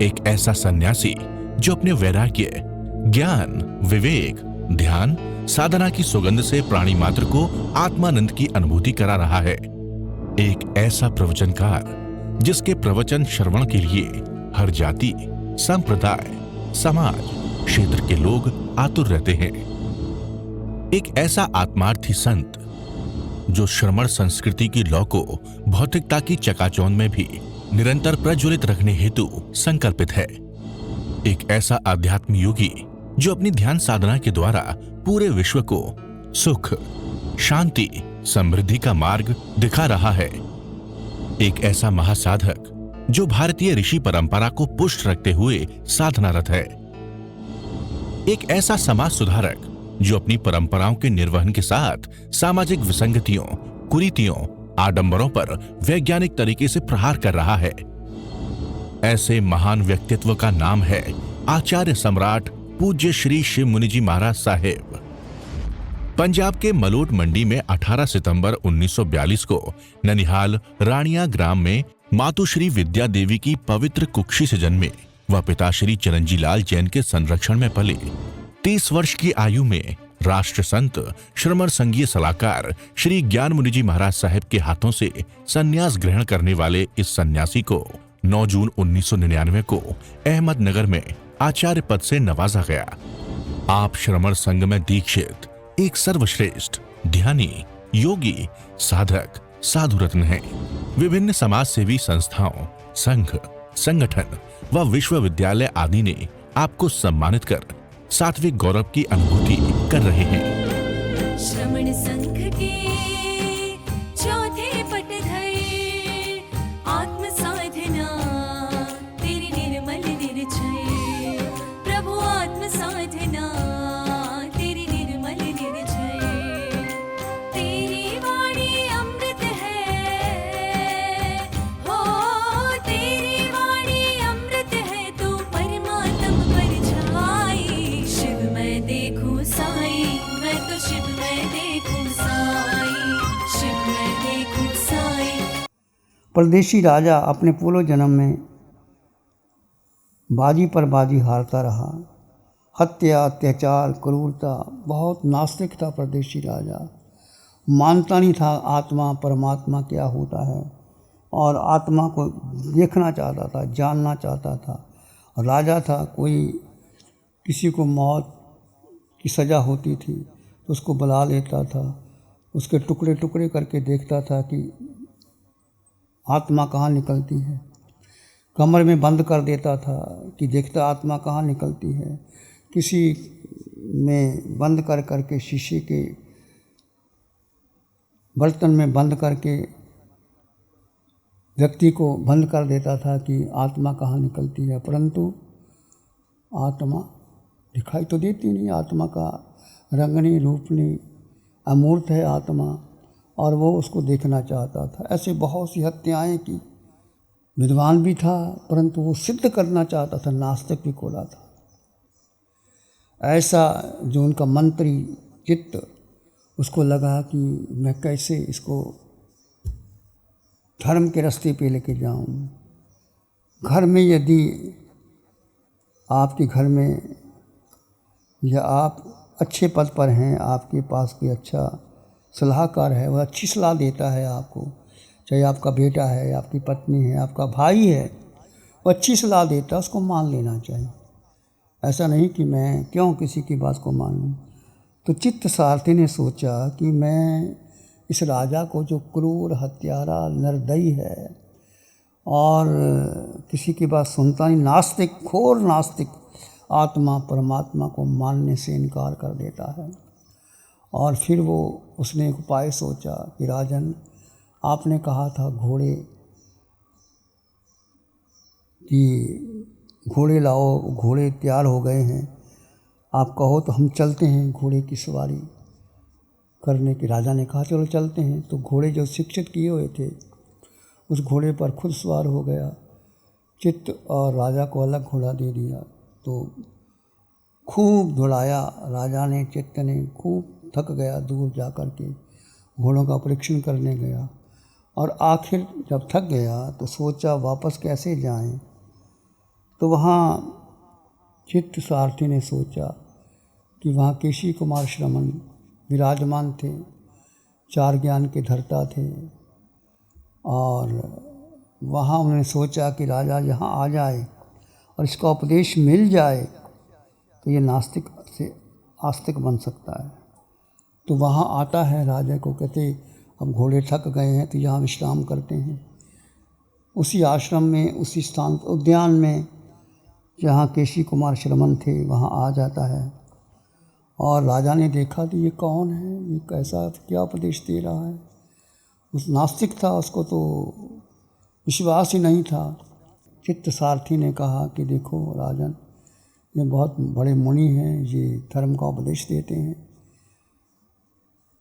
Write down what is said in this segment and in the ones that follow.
एक ऐसा सन्यासी जो अपने वैराग्य, ज्ञान, विवेक, ध्यान, साधना की सुगंध से प्राणी मात्र को आत्मानंद की अनुभूति करा रहा है। एक ऐसा प्रवचनकार जिसके प्रवचन श्रवण के लिए हर जाति, संप्रदाय, समाज, क्षेत्र के लोग आतुर रहते हैं। एक ऐसा आत्मार्थी संत जो श्रमण संस्कृति की लौ को भौतिकता की चकाचौंध में भी निरंतर प्रज्वलित रखने हेतु संकल्पित है। एक ऐसा आध्यात्म योगी जो अपनी ध्यान साधना के द्वारा पूरे विश्व को सुख, शांति, समृद्धि का मार्ग दिखा रहा है। एक ऐसा महासाधक जो भारतीय ऋषि परंपरा को पुष्ट रखते हुए साधनारत है। एक ऐसा समाज सुधारक जो अपनी परंपराओं के निर्वहन के साथ सामाजिक विसंगतियों, कुरीतियों, आडंबरों पर वैज्ञानिक तरीके से प्रहार कर रहा है। ऐसे महान व्यक्तित्व का नाम है आचार्य सम्राट पूज्य श्री शिव मुनि जी महाराज साहेब। पंजाब के मलोट मंडी में 18 सितंबर 1942 को ननिहाल रानिया ग्राम में मातुश्री विद्या देवी की पवित्र कुक्षी से जन्मे व पिता श्री चिरंजी लाल जैन के संरक्षण में पले 30 वर्ष की आयु में राष्ट्र संत श्रमण संघीय सलाहकार श्री ज्ञान मुनि जी महाराज साहेब के हाथों से संन्यास ग्रहण करने वाले इस सन्यासी को 9 जून 1999 को अहमदनगर में आचार्य पद से नवाजा गया। आप श्रमण संघ में दीक्षित एक सर्वश्रेष्ठ ध्यानी, योगी, साधक, साधु रत्न हैं। विभिन्न समाज सेवी संस्थाओं, संघ, संगठन व विश्वविद्यालय आदि ने आपको सम्मानित कर सात्विक गौरव की अनुभूति कर रहे हैं। श्रमण संघ के चौथे पटधर आत्म साधना तेरी निर्मल निर्जय, प्रभु आत्म साधना तेरी निर्मल निर्जय, तेरी वाणी अमृत है, हो तेरी वाणी अमृत है, तू परमात्म पर छाई। शिव मैं देखूं साई, मैं तो शिव मैं देखूं साई, शिव मैं देखूं साई। परदेशी राजा अपने पूर्व जन्म में बाजी पर बाजी हारता रहा। हत्या, अत्याचार, क्रूरता, बहुत नास्तिक था परदेशी राजा। मानता नहीं था आत्मा परमात्मा क्या होता है और आत्मा को देखना चाहता था, जानना चाहता था। राजा था, कोई किसी को मौत की सज़ा होती थी तो उसको बुला लेता था, उसके टुकड़े टुकड़े करके देखता था कि आत्मा कहाँ निकलती है। कमर में बंद कर देता था कि देखता आत्मा कहाँ निकलती है। किसी में बंद कर करके शीशे के बर्तन में बंद करके व्यक्ति को बंद कर देता था कि आत्मा कहाँ निकलती है, परंतु आत्मा दिखाई तो देती नहीं। आत्मा का रंग नहीं, रूप नहीं, अमूर्त है आत्मा, और वो उसको देखना चाहता था। ऐसे बहुत सी हत्याएं की। विद्वान भी था परंतु वो सिद्ध करना चाहता था, नास्तिक भी खोला था। ऐसा जो उनका मंत्री चित्त, उसको लगा कि मैं कैसे इसको धर्म के रास्ते पे लेके जाऊं। घर में यदि आपके घर में या आप अच्छे पद पर हैं, आपके पास कोई अच्छा सलाहकार है, वह अच्छी सलाह देता है आपको, चाहे आपका बेटा है, आपकी पत्नी है, आपका भाई है, वो अच्छी सलाह देता है, उसको मान लेना चाहिए। ऐसा नहीं कि मैं क्यों किसी की बात को मान लूँ। तो चित्त सारथी ने सोचा कि मैं इस राजा को, जो क्रूर, हत्यारा, निर्दयी है और किसी की बात सुनता नहीं, नास्तिक, घोर नास्तिक, आत्मा परमात्मा को मानने से इनकार कर देता है। और फिर वो उसने एक उपाय सोचा कि राजन, आपने कहा था घोड़े कि घोड़े लाओ, घोड़े तैयार हो गए हैं, आप कहो तो हम चलते हैं घोड़े की सवारी करने की। राजा ने कहा चलो चलते हैं। तो घोड़े जो शिक्षित किए हुए थे उस घोड़े पर खुद सवार हो गया चित्त, और राजा को अलग घोड़ा दे दिया। तो खूब दौड़ाया राजा ने, चित्त ने खूब थक गया, दूर जा कर के घोड़ों का परीक्षण करने गया। और आखिर जब थक गया तो सोचा वापस कैसे जाएं। तो वहाँ चित्त सारथी ने सोचा कि वहाँ केशी कुमार श्रमण विराजमान थे, 4 ज्ञान के धर्ता थे, और वहाँ उन्होंने सोचा कि राजा यहाँ आ जाए और इसका उपदेश मिल जाए तो ये नास्तिक से आस्तिक बन सकता है। तो वहाँ आता है, राजा को कहते अब घोड़े थक गए हैं तो यहाँ विश्राम करते हैं। उसी आश्रम में, उसी स्थान उद्यान में जहाँ केशी कुमार श्रमण थे वहाँ आ जाता है। और राजा ने देखा कि ये कौन है, ये कैसा, क्या उपदेश दे रहा है। उस नास्तिक था, उसको तो विश्वास ही नहीं था। चित्त सारथी ने कहा कि देखो राजन, ये बहुत बड़े मुनि हैं, ये धर्म का उपदेश देते हैं,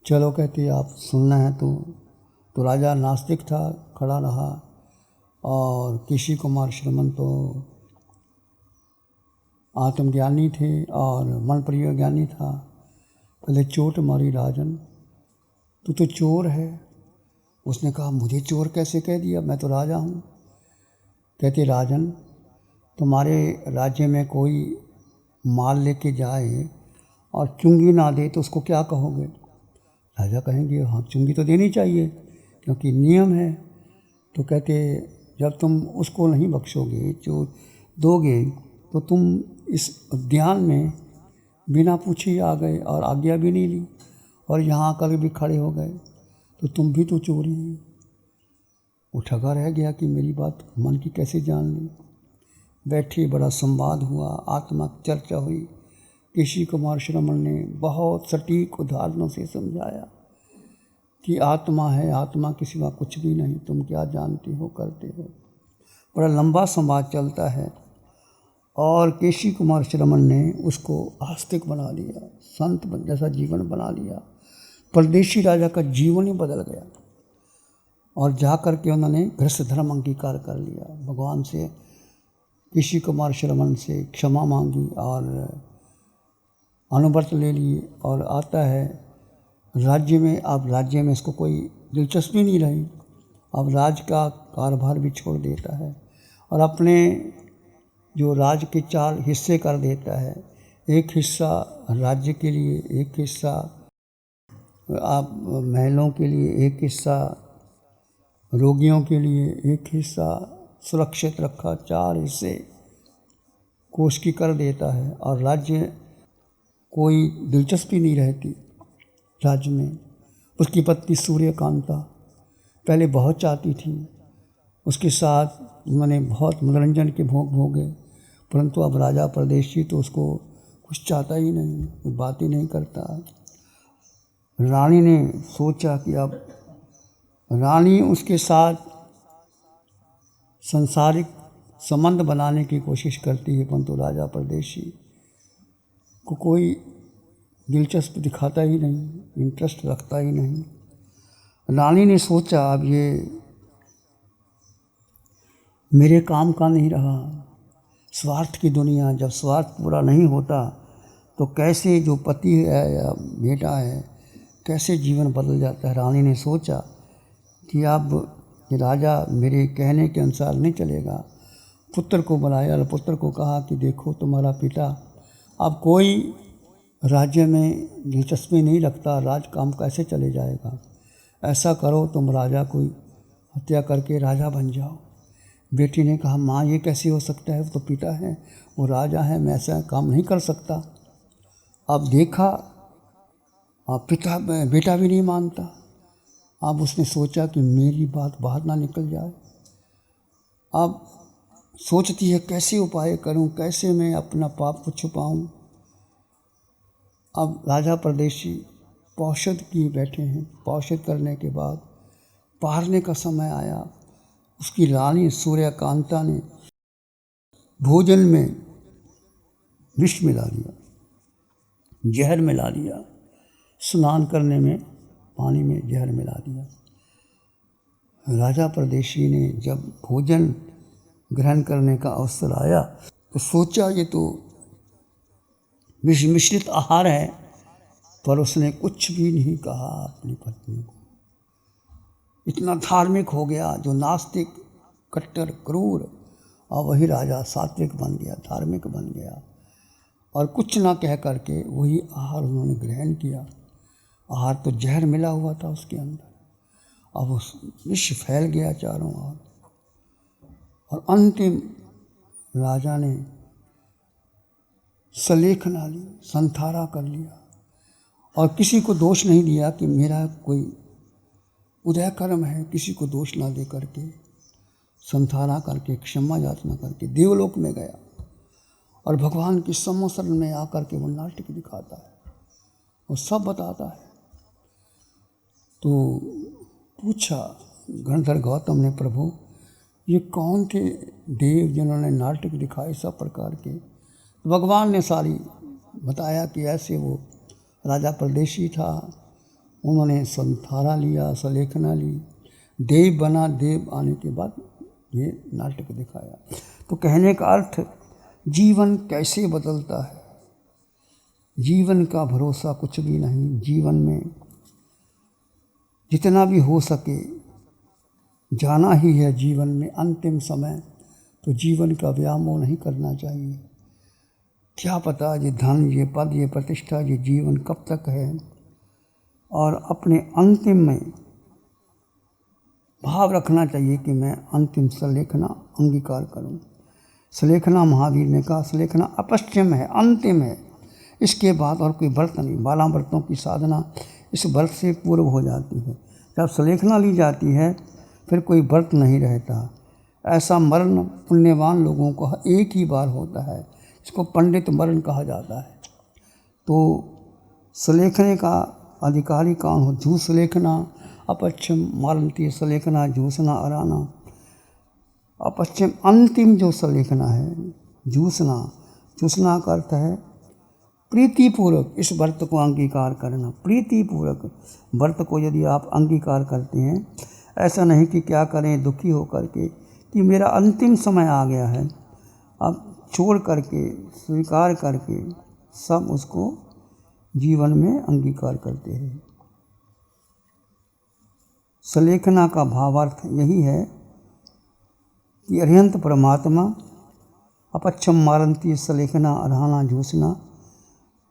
चलो कहते आप सुनना है तो राजा नास्तिक था, खड़ा रहा, और केशी कुमार श्रमण तो आत्मज्ञानी थे और मन प्रिय ज्ञानी था। पहले चोट मारी, राजन तू तो चोर है। उसने कहा मुझे चोर कैसे कह दिया, मैं तो राजा हूँ। कहते राजन, तुम्हारे राज्य में कोई माल लेके जाए और चुंगी ना दे तो उसको क्या कहोगे। राजा कहेंगे हाँ चुंगी तो देनी चाहिए क्योंकि नियम है। तो कहते जब तुम उसको नहीं बख्शोगे, जो दोगे, तो तुम इस उद्यान में बिना पूछे आ गए और आज्ञा भी नहीं ली और यहाँ आकर भी खड़े हो गए, तो तुम भी तो चोरी हैं। वो ठगा रह गया कि मेरी बात मन की कैसे जान ली। बैठे, बड़ा संवाद हुआ, आत्मा की चर्चा हुई। केशी कुमार श्रमण ने बहुत सटीक उदाहरणों से समझाया कि आत्मा है, आत्मा के सिवा कुछ भी नहीं, तुम क्या जानते हो, करते हो। बड़ा लंबा संवाद चलता है और केशी कुमार श्रमण ने उसको आस्तिक बना लिया, संत जैसा जीवन बना लिया। परदेशी राजा का जीवन ही बदल गया और जा कर के उन्होंने गृहस्थ धर्म अंगीकार कर लिया। भगवान से, केशी कुमार श्रमण से क्षमा मांगी और अनुव्रत ले लिए और आता है राज्य में। अब राज्य में इसको कोई दिलचस्पी नहीं रही, अब राज का कारभार भी छोड़ देता है और अपने जो राज के 4 हिस्से कर देता है। एक हिस्सा राज्य के लिए, एक हिस्सा आप महलों के लिए, एक हिस्सा रोगियों के लिए, एक हिस्सा सुरक्षित रखा, 4 हिस्से कोष की कर देता है। और राज्य कोई दिलचस्पी नहीं रहती राज्य में। उसकी पत्नी सूर्यकांता पहले बहुत चाहती थी, उसके साथ उन्होंने बहुत मनोरंजन के भोग भोगे, परंतु अब राजा परदेशी तो उसको कुछ चाहता ही नहीं, कोई बात ही नहीं करता। रानी ने सोचा कि अब रानी उसके साथ संसारिक संबंध बनाने की कोशिश करती है, परंतु राजा परदेशी को कोई दिलचस्प दिखाता ही नहीं, इंटरेस्ट रखता ही नहीं। रानी ने सोचा अब ये मेरे काम का नहीं रहा। स्वार्थ की दुनिया, जब स्वार्थ पूरा नहीं होता तो कैसे जो पति है या बेटा है, कैसे जीवन बदल जाता है। रानी ने सोचा कि अब ये राजा मेरे कहने के अनुसार नहीं चलेगा। पुत्र को बुलाया और पुत्र को कहा कि देखो तुम्हारा पिता अब कोई राज्य में दिलचस्पी नहीं रखता, राज काम कैसे चले जाएगा। ऐसा करो तुम राजा कोई हत्या करके राजा बन जाओ। बेटी ने कहा माँ ये कैसे हो सकता है, वो तो पिता है, वो राजा है, मैं ऐसा काम नहीं कर सकता। अब देखा बेटा भी नहीं मानता। अब उसने सोचा कि मेरी बात बाहर ना निकल जाए। अब सोचती है कैसे उपाय करूं, कैसे मैं अपना पाप को छुपाऊं। अब राजा परदेशी पौषध किए बैठे हैं। पौषध करने के बाद पारने का समय आया। उसकी रानी सूर्यकांता ने भोजन में विष मिला दिया, जहर मिला दिया। स्नान करने में पानी में जहर मिला दिया। राजा परदेशी ने जब भोजन ग्रहण करने का अवसर आया तो सोचा ये तो विष मिश्रित आहार है, पर उसने कुछ भी नहीं कहा अपनी पत्नी को। इतना धार्मिक हो गया, जो नास्तिक, कट्टर, क्रूर और वही राजा सात्विक बन गया, धार्मिक बन गया, और कुछ ना कह करके वही आहार उन्होंने ग्रहण किया। आहार तो जहर मिला हुआ था उसके अंदर, अब वो विष फैल गया चारों ओर, और अंतिम राजा ने सलेखना ली, संथारा कर लिया, और किसी को दोष नहीं दिया कि मेरा कोई उदय कर्म है, किसी को दोष ना दे करके संथारा करके क्षमा याचना करके देवलोक में गया, और भगवान की सम्मुखशरण में आकर के वो नाटक दिखाता है और सब बताता है। तो पूछा गणधर गौतम ने, प्रभु ये कौन थे देव जिन्होंने नाटक दिखाए सब प्रकार के? भगवान ने सारी बताया कि ऐसे वो राजा परदेशी था, उन्होंने संथारा लिया, सलेखना ली, देव बना, देव आने के बाद ये नाटक दिखाया। तो कहने का अर्थ जीवन कैसे बदलता है, जीवन का भरोसा कुछ भी नहीं। जीवन में जितना भी हो सके जाना ही है जीवन में अंतिम समय, तो जीवन का व्यामोह नहीं करना चाहिए। क्या पता ये धन, ये पद, ये प्रतिष्ठा, ये जीवन कब तक है, और अपने अंतिम में भाव रखना चाहिए कि मैं अंतिम सलेखना अंगीकार करूं। सलेखना महावीर ने कहा सलेखना अपश्चिम है, अंतिम है, इसके बाद और कोई व्रत नहीं। 12 व्रतों की साधना इस व्रत से पूर्व हो जाती है। जब सलेखना ली जाती है फिर कोई व्रत नहीं रहता। ऐसा मरण पुण्यवान लोगों को एक ही बार होता है, इसको पंडित मरण कहा जाता है। तो सलेखने का अधिकारी कौन हो? झूठ सलेखना अपश्चिम मारंती सलेखना जूसना अराना। अपश्चिम अंतिम जो सलेखना है, जूसना, जूसना का अर्थ है प्रीतिपूर्वक इस व्रत को अंगीकार करना। प्रीतिपूर्वक व्रत को यदि आप अंगीकार करते हैं, ऐसा नहीं कि क्या करें दुखी होकर के कि मेरा अंतिम समय आ गया है, अब छोड़ करके स्वीकार करके सब उसको जीवन में अंगीकार करते हैं। सलेखना का भावार्थ यही है कि अरिहंत परमात्मा अपच्छम मारंती सलेखना अरहाना झूसना,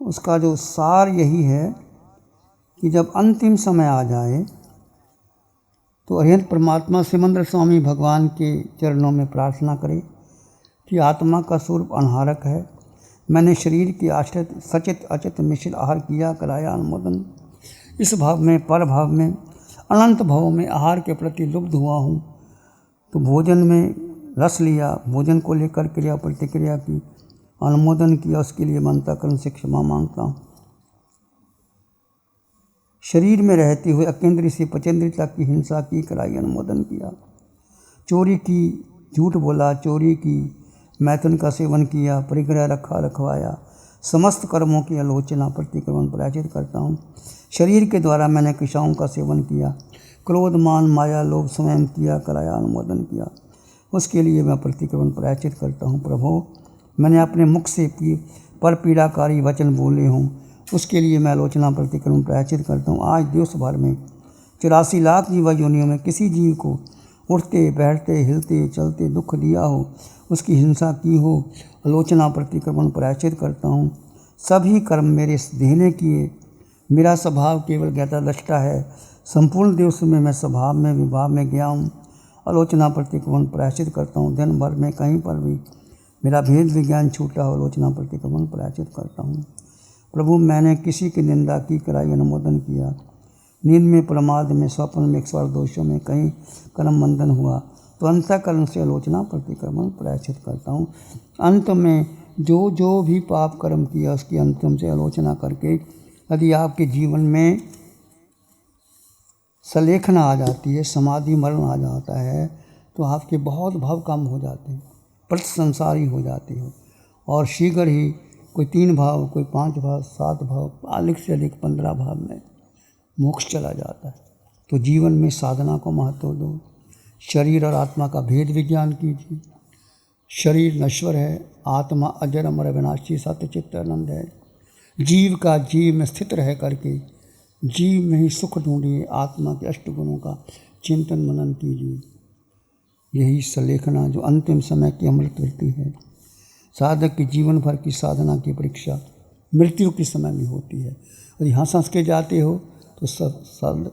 उसका जो सार यही है कि जब अंतिम समय आ जाए तो अरिहंत परमात्मा सिमंदर स्वामी भगवान के चरणों में प्रार्थना करे कि आत्मा का स्वरूप अनहारक है, मैंने शरीर के आश्रित सचित अचित मिश्र आहार किया, कराया अनुमोदन। इस भाव में, पर भाव में, अनंत भाव में आहार के प्रति लुब्ध हुआ हूँ, तो भोजन में रस लिया, भोजन को लेकर क्रिया प्रतिक्रिया की, अनुमोदन किया, उसके लिए अंतःकरण से क्षमा मांगता हूँ। शरीर में रहते हुए अकेंद्रीय से पचेंद्रिय तक की हिंसा की, कराई, अनुमोदन किया। चोरी की, झूठ बोला, चोरी की, मैथुन का सेवन किया, परिग्रह रखा, रखवाया, समस्त कर्मों की आलोचना प्रतिक्रमण प्रायश्चित करता हूँ। शरीर के द्वारा मैंने क्रियाओं का सेवन किया, क्रोध मान माया लोभ स्वयं किया, कराया, अनुमोदन किया, उसके लिए मैं प्रतिक्रमण प्रायश्चित करता हूँ। प्रभु मैंने अपने मुख से पर पीड़ाकारी वचन बोले हों, उसके लिए मैं आलोचना प्रतिक्रमण प्रायश्चित करता हूँ। आज दिवस भर में 84 लाख जीवा योनियों में किसी जीव को उठते बैठते हिलते चलते दुख दिया हो, उसकी हिंसा की हो, आलोचना प्रतिक्रमण प्रायश्चित करता हूँ। सभी कर्म मेरे देह ने किए, मेरा स्वभाव केवल ज्ञाता दृष्टा है, संपूर्ण दिवस में मैं स्वभाव में विभाव में गया हूँ, आलोचना प्रतिक्रमण प्रायश्चित करता हूँ। दिन भर में कहीं पर भी मेरा भेद विज्ञान छूटा हो, आलोचना प्रतिक्रमण प्रायश्चित करता हूँ। प्रभु मैंने किसी की निंदा की, कराई, अनुमोदन किया, नींद में, प्रमाद में, स्वप्न में, 108 दोषों में कहीं कर्म बंधन हुआ तो अंतःकरण से आलोचना प्रतिक्रमण प्रायश्चित करता हूँ। अंत में जो जो भी पाप कर्म किया उसकी अंतम से आलोचना करके यदि आपके जीवन में सलेखना आ जाती है, समाधि मरण आ जाता है, तो आपके बहुत भाव कम हो जाते हैं, प्रतिसंसारी हो जाते हो, और शीघ्र ही कोई 3 भाव, कोई 5 भाव, 7 भाव, अधिक से अधिक 15 भाव में मोक्ष चला जाता है। तो जीवन में साधना को महत्व दो, शरीर और आत्मा का भेद विज्ञान कीजिए। शरीर नश्वर है, आत्मा अजर अमर अविनाशी सत्य चित्त आनंद है। जीव का जीव में स्थित रह करके जीव में ही सुख ढूंढिए, आत्मा के 8 गुणों का चिंतन मनन कीजिए। यही सलेखना जो अंतिम समय की अमृत वृत्ति है। साधक की जीवन भर की साधना की परीक्षा मृत्यु के समय में होती है। और यहाँ संस के जाते हो तो सब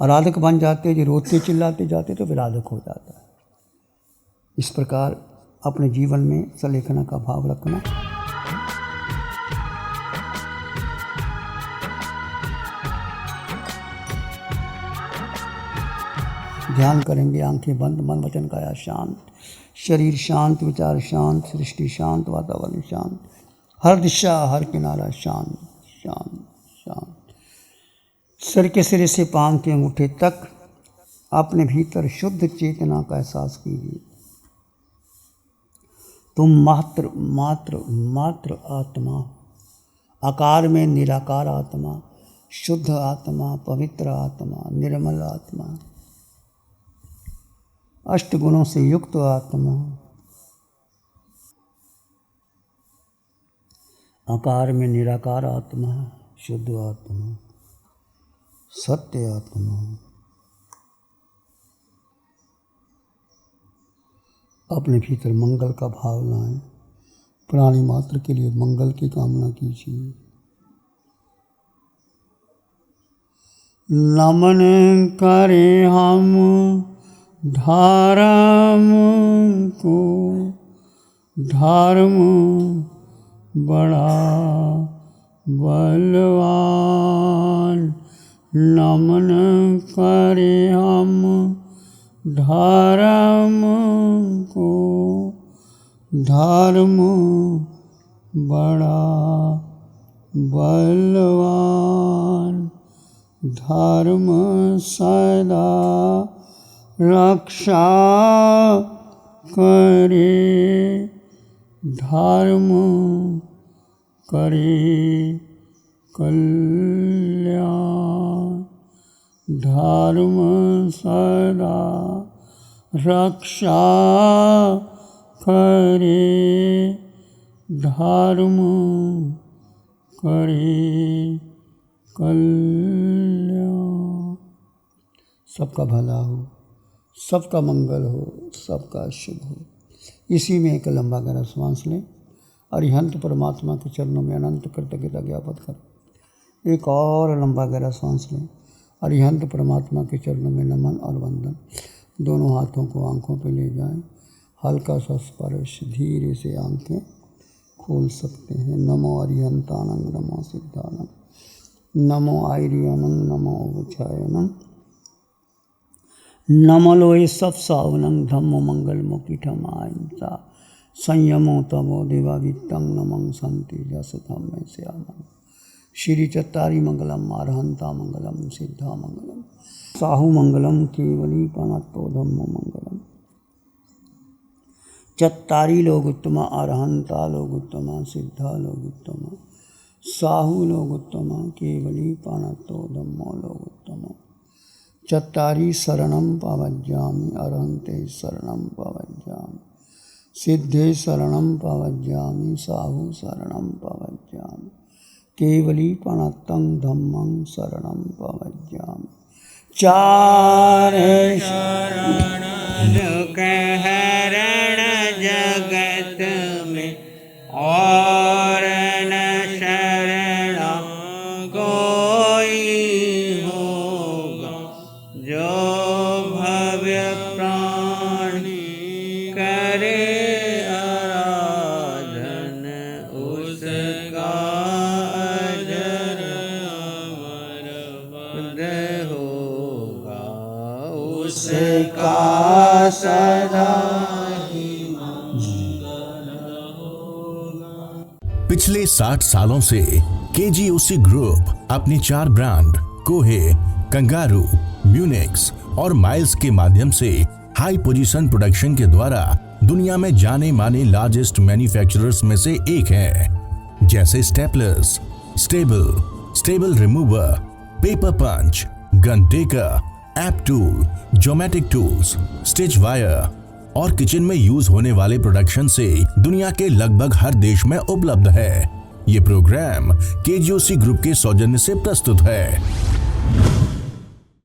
आराधक बन जाते, जो रोते चिल्लाते जाते तो विराधक हो जाता है। इस प्रकार अपने जीवन में सलेखना का भाव रखना। ध्यान करेंगे, आंखें बंद, मन वचन काया शांत, शरीर शांत, विचार शांत, सृष्टि शांत, वातावरण शांत, हर दिशा हर किनारा शांत शांत शांत। सिर के सिरे से पांव के अंगूठे तक अपने भीतर शुद्ध चेतना का एहसास कीजिए। तुम मात्र मात्र मात्र आत्मा, आकार में निराकार आत्मा, शुद्ध आत्मा, पवित्र आत्मा, निर्मल आत्मा, अष्ट गुणों से युक्त आत्मा, आकार में निराकार आत्मा, शुद्ध आत्मा, सत्य आत्मा। अपने भीतर मंगल का भाव लाएं, प्राणी मात्र के लिए मंगल की कामना कीजिए। नमन करें हम धर्म को, धर्म बड़ा बलवान। नमन करें हम धर्म को, धर्म बड़ा बलवान। धर्म सदा रक्षा करे, धर्म करे कल्याण। धर्म सदा रक्षा करे, धर्म करे कल्याण। सबका भला हो, सबका मंगल हो, सबका शुभ हो। इसी में एक लंबा गहरा श्वास लें। अरिहंत परमात्मा के चरणों में अनंत कृतज्ञता ज्ञापन करें। एक और लंबा गहरा श्वास लें। अरिहंत परमात्मा के चरणों में नमन और वंदन। दोनों हाथों को आंखों पे ले जाएं। हल्का सा स्पर्श, धीरे से आंखें खोल सकते हैं। नमो अरिहंतानंद, नमो सिद्धानंद, नमो आयरियानंद, नमो उच्चायनंद, नमो लोए सब सावनंग, धम्मो मंगल मोकीठम अहिंसा, संयमो तमो देवावित्तं नमं संति जस धम्मे श्यामं। श्री चत्तारी मंगलम, अरहंता मंगलम, सिद्धा मंगलम, साहु मंगलम, केवली पनत्तो धम्मो मंगलम। चत्तारी लोग उत्तम, अरहंता लोग उत्तम, सिद्धा लोग उत्तम, साहु लोग उत्तम, केवली पनत्तो धम्मो लोग उत्तम। चत्तारी शरणं पवज्जामि, अरहंते शरणं पवज्जामि, सिद्धे शरणं पवज्जामि, साहु शरणं पवज्जामि, केवली पनत्तं धम्मं शरणं पवज्जामि। चार शरण कहरण जगत में, और न शरण कोई होगा, जो भव्य प्राणी करे आराधन, उसका अजर अमर पद होगा, उसका सदा ही मंगल होगा। पिछले 60 सालों से केजीओसी ग्रुप अपनी 4 ब्रांड कोहे, कंगारू, म्यूनिक्स और माइल्स के माध्यम से हाई पोजीशन प्रोडक्शन के द्वारा दुनिया में जाने माने लार्जेस्ट मैन्युफैक्चरर्स में से एक है। जैसे staplers, staple remover, paper punch, gun tacker, app tool, geometric tools, stitch wire और किचन में यूज होने वाले प्रोडक्शन से दुनिया के लगभग हर देश में उपलब्ध है। ये प्रोग्राम केजीओसी ग्रुप के सौजन्य से प्रस्तुत है।